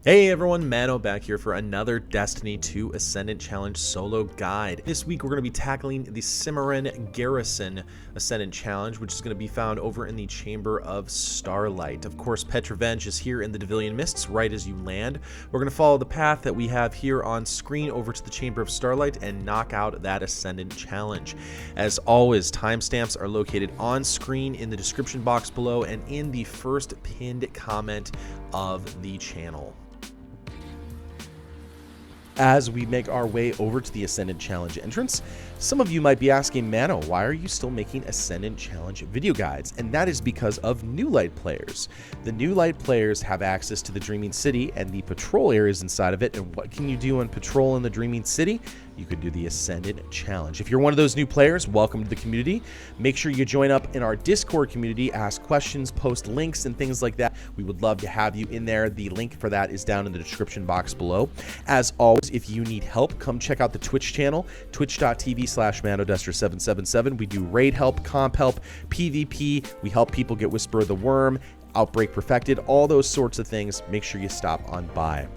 Hey everyone, Mano back here for another Destiny 2 Ascendant Challenge solo guide. This week we're going to be tackling the Cimmerian Garrison Ascendant Challenge, which is going to be found over in the Chamber of Starlight. Of course, Petrevenge is here in the Devilian Mists right as you land. We're going to follow the path that we have here on screen over to the Chamber of Starlight and knock out that Ascendant Challenge. As always, timestamps are located on screen in the description box below and in the first pinned comment of the channel. As we make our way over to the Ascendant Challenge entrance, some of you might be asking, Mano, why are you still making Ascendant Challenge video guides? And that is because of New Light players. The New Light players have access to the Dreaming City and the patrol areas inside of it. And what can you do on patrol in the Dreaming City? You could do the Ascendant Challenge. If you're one of those new players, welcome to the community. Make sure you join up in our Discord community, ask questions, post links, and things like that. We would love to have you in there. The link for that is down in the description box below. As always, if you need help, come check out the Twitch channel, twitch.tv/ManoDuster777. We do raid help, comp help, PvP. We help people get Whisper of the Worm, Outbreak Perfected, all those sorts of things. Make sure you stop on by.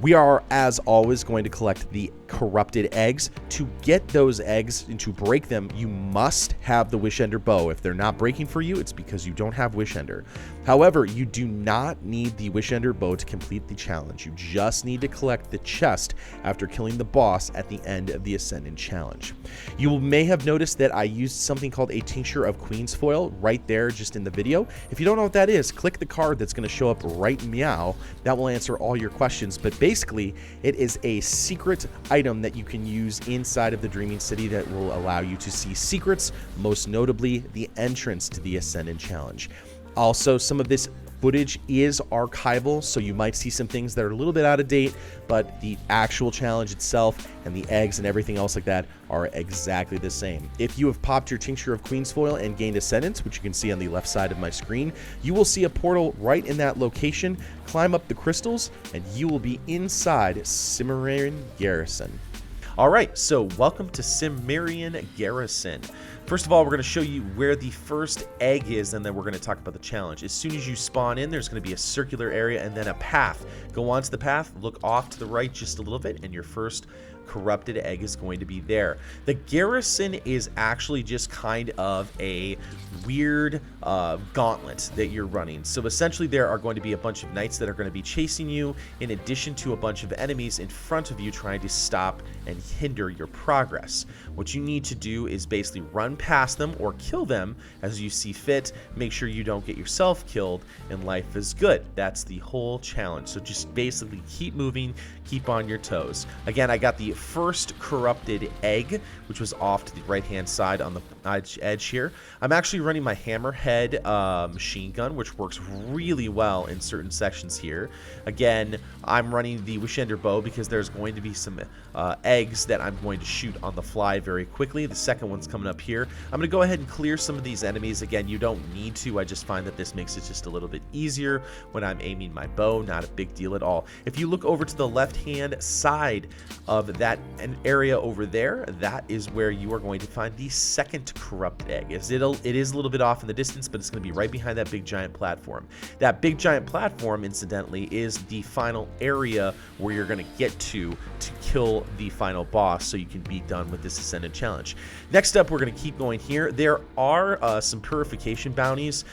We are, as always, going to collect the corrupted eggs. To get those eggs and to break them, you must have the Wishender bow. If they're not breaking for you, it's because you don't have Wishender. However, you do not need the Wishender bow to complete the challenge. You just need to collect the chest after killing the boss at the end of the Ascendant Challenge. You may have noticed that I used something called a Tincture of Queen's Foil right there just in the video. If you don't know what that is, click the card that's going to show up right meow. That will answer all your questions. But basically, it is a secret item that you can use inside of the Dreaming City that will allow you to see secrets, most notably the entrance to the Ascendant Challenge. Also, some of this footage is archival, so you might see some things that are a little bit out of date, but the actual challenge itself and the eggs and everything else like that are exactly the same. If you have popped your Tincture of Queen's Foil and gained Ascendance, which you can see on the left side of my screen, you will see a portal right in that location. Climb up the crystals, and you will be inside Cimmerian Garrison. All right, so welcome to Cimmerian Garrison. First of all, we're going to show you where the first egg is, and then we're going to talk about the challenge. As soon as you spawn in, there's going to be a circular area and then a path. Go onto the path, look off to the right just a little bit, and your first corrupted egg is going to be there. The Garrison is actually just kind of a weird gauntlet that you're running. So essentially there are going to be a bunch of knights that are going to be chasing you, in addition to a bunch of enemies in front of you trying to stop and hinder your progress. What you need to do is basically run past them or kill them as you see fit. Make sure you don't get yourself killed, and life is good. That's the whole challenge. So just basically keep moving, keep on your toes. Again, I got the first corrupted egg, which was off to the right hand side on the edge here. I'm actually running my hammerhead machine gun, which works really well in certain sections here. Again, I'm running the Wishender bow because there's going to be some eggs that I'm going to shoot on the fly very quickly. The second one's coming up here. I'm going to go ahead and clear some of these enemies. Again, you don't need to. I just find that this makes it just a little bit easier when I'm aiming my bow. Not a big deal at all. If you look over to the left hand side of that area over there, that is where you are going to find the second corrupted egg. It is a little bit off in the distance, but it's going to be right behind that big giant platform. That big giant platform, incidentally, is the final area where you're going to get to kill the final boss so you can be done with this Ascendant Challenge. Next up, we're going to keep going here. There are some purification bounties.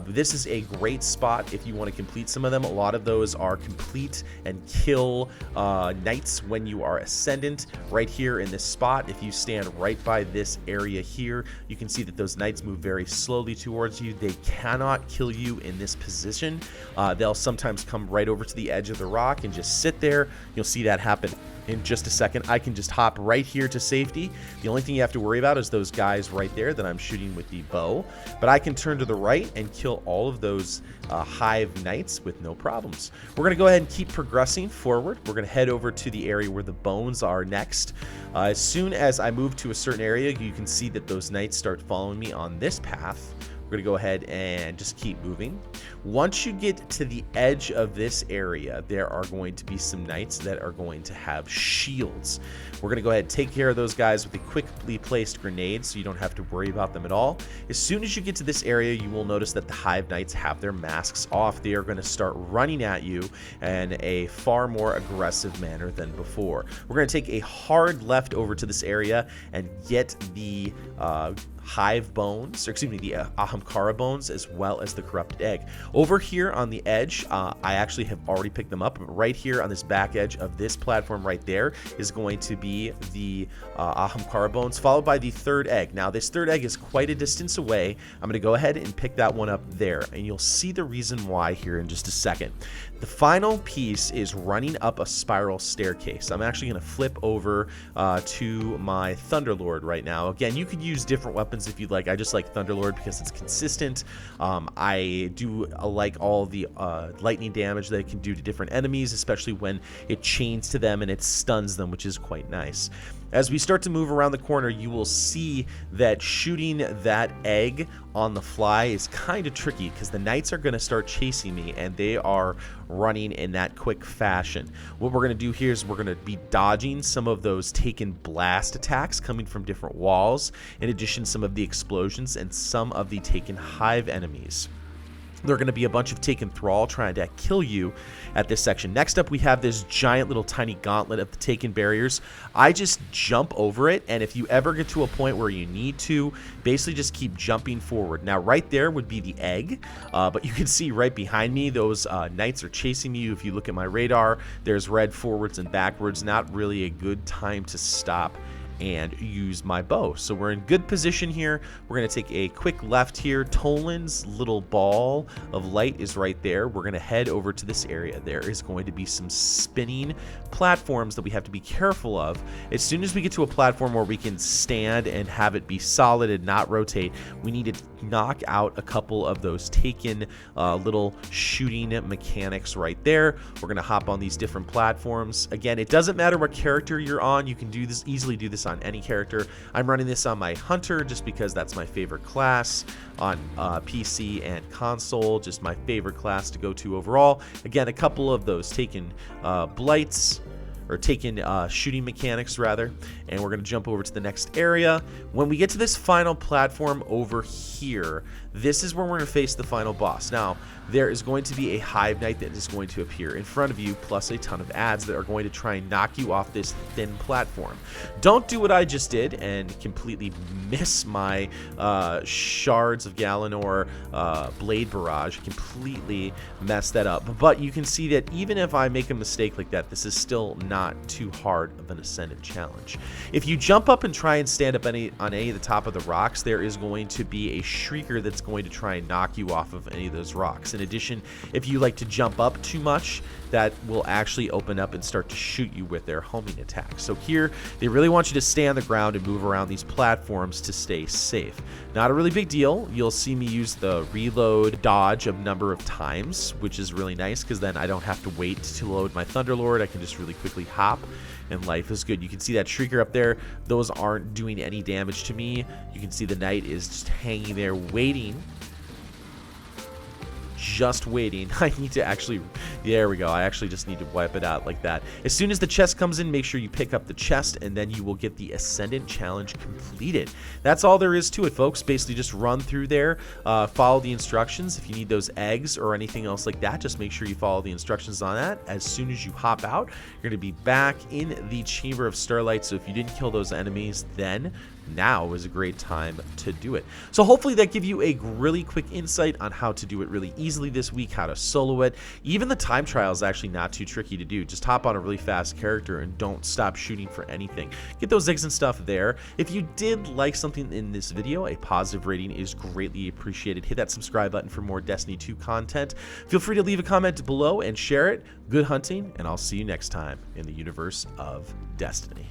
This is a great spot if you want to complete some of them. A lot of those are complete and kill knights when you are Ascendant. Right here in this spot, if you stand right by this area here, you can see that those knights move very slowly towards you. They cannot kill you in this position. They'll sometimes come right over to the edge of the rock and just sit there. You'll see that happen in just a second. I can just hop right here to safety. The only thing you have to worry about is those guys right there that I'm shooting with the bow, but I can turn to the right and kill all of those hive knights with no problems. We're going to go ahead and keep progressing forward. We're going to head over to the area where the bones are next. As soon as I move to a certain area, you can see that those knights start following me on this path We're going to go ahead and just keep moving. Once you get to the edge of this area, there are going to be some knights that are going to have shields. We're going to go ahead and take care of those guys with a quickly placed grenade so you don't have to worry about them at all. As soon as you get to this area, you will notice that the Hive Knights have their masks off. They are going to start running at you in a far more aggressive manner than before. We're going to take a hard left over to this area and get the Hive bones, or excuse me, the Ahamkara bones, as well as the corrupted egg. Over here on the edge, I actually have already picked them up. Right here on this back edge of this platform right there is going to be the Ahamkara bones, followed by the third egg. Now, this third egg is quite a distance away. I'm going to go ahead and pick that one up there, and you'll see the reason why here in just a second. The final piece is running up a spiral staircase. I'm actually going to flip over to my Thunderlord right now. Again, you could use different weapons if you'd like. I just like Thunderlord because it's consistent. I do like all the lightning damage that it can do to different enemies, especially when it chains to them and it stuns them, which is quite nice. As we start to move around the corner, you will see that shooting that egg on the fly is kind of tricky because the knights are going to start chasing me and they are running in that quick fashion. What we're going to do here is we're going to be dodging some of those taken blast attacks coming from different walls, in addition some of the explosions and some of the taken hive enemies. There are going to be a bunch of taken thrall trying to kill you at this section. Next up, we have this giant little tiny gauntlet of the taken barriers. I just jump over it, and if you ever get to a point where you need to, basically just keep jumping forward. Now, right there would be the egg, but you can see right behind me, those knights are chasing you. If you look at my radar, there's red forwards and backwards. Not really a good time to stop and use my bow. So we're in good position here. We're going to take a quick left here. Toland's little ball of light is right there. We're going to head over to this area. There is going to be some spinning platforms that we have to be careful of. As soon as we get to a platform where we can stand and have it be solid and not rotate, we need to knock out a couple of those taken little shooting mechanics right there. We're going to hop on these different platforms. Again, it doesn't matter what character you're on. You can do this, easily do this on any character. I'm running this on my Hunter just because that's my favorite class on PC and console, just my favorite class to go to overall. Again, a couple of those taken blights, or taken shooting mechanics rather, and we're going to jump over to the next area. When we get to this final platform over here, this is where we're going to face the final boss. Now, there is going to be a Hive Knight that is going to appear in front of you, plus a ton of adds that are going to try and knock you off this thin platform. Don't do what I just did and completely miss my Shards of Galanor Blade Barrage. Completely mess that up. But you can see that even if I make a mistake like that, this is still not too hard of an Ascendant challenge. If you jump up and try and stand up on any of the top of the rocks, there is going to be a Shrieker that's going to try and knock you off of any of those rocks. In addition, if you like to jump up too much, that will actually open up and start to shoot you with their homing attacks. So here, they really want you to stay on the ground and move around these platforms to stay safe. Not a really big deal. You'll see me use the reload dodge a number of times, which is really nice because then I don't have to wait to load my Thunderlord. I can just really quickly hop, and life is good. You can see that Shrieker up there. Those aren't doing any damage to me. You can see the Knight is just hanging there waiting. Just waiting. I need to actually, there we go. I actually just need to wipe it out like that. As soon as the chest comes in, make sure you pick up the chest, and then you will get the Ascendant challenge completed. That's all there is to it, folks. Basically just run through there, follow the instructions. If you need those eggs or anything else like that, just make sure you follow the instructions on that. As soon as you hop out, you're going to be back in the Chamber of Starlight. So if you didn't kill those enemies, then now is a great time to do it. So hopefully that gives you a really quick insight on how to do it really easily this week, how to solo it. Even the time trial is actually not too tricky to do. Just hop on a really fast character and don't stop shooting for anything. Get those eggs and stuff there. If you did like something in this video, a positive rating is greatly appreciated. Hit that subscribe button for more Destiny 2 content. Feel free to leave a comment below and share it. Good hunting, and I'll see you next time in the universe of Destiny.